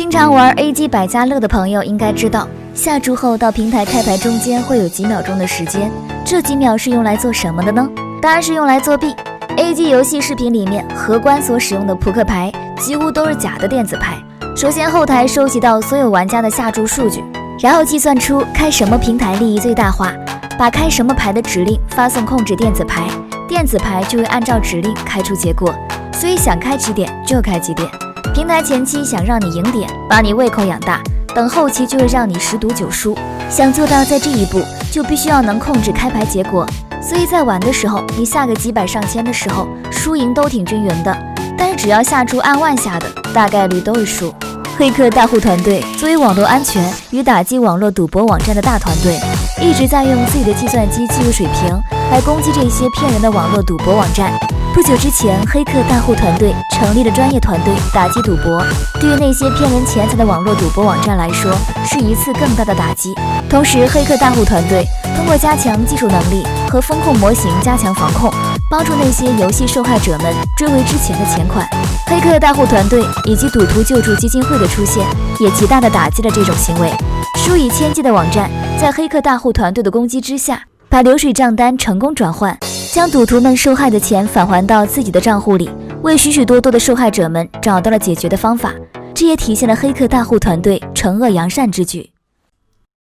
经常玩 A 级百家乐的朋友应该知道，下注后到平台开牌中间会有几秒钟的时间，这几秒是用来做什么的呢？当然是用来作弊。A 级游戏视频里面荷官所使用的扑克牌几乎都是假的电子牌。首先后台收集到所有玩家的下注数据，然后计算出开什么平台利益最大化，把开什么牌的指令发送控制电子牌，电子牌就会按照指令开出结果。所以想开几点就开几点。平台前期想让你赢点，把你胃口养大，等后期就会让你10赌9输。想做到在这一步，就必须要能控制开牌结果。所以在玩的时候，你下个几百上千的时候，输赢都挺均匀的。但是只要下注按万下的，大概率都是输。黑客大户团队作为网络安全与打击网络赌博网站的大团队，一直在用自己的计算机技术水平来攻击这些骗人的网络赌博网站。不久之前，黑客大户团队成立了专业团队打击赌博，对于那些骗人钱财的网络赌博网站来说，是一次更大的打击。同时，黑客大户团队通过加强技术能力和风控模型加强防控，帮助那些游戏受害者们追回之前的钱款。黑客大户团队以及赌徒救助基金会的出现，也极大地打击了这种行为。数以千计的网站在黑客大户团队的攻击之下，把流水账单成功转换，将赌徒们受害的钱返还到自己的账户里，为许许多多的受害者们找到了解决的方法。这也体现了黑客大户团队惩恶扬善之举。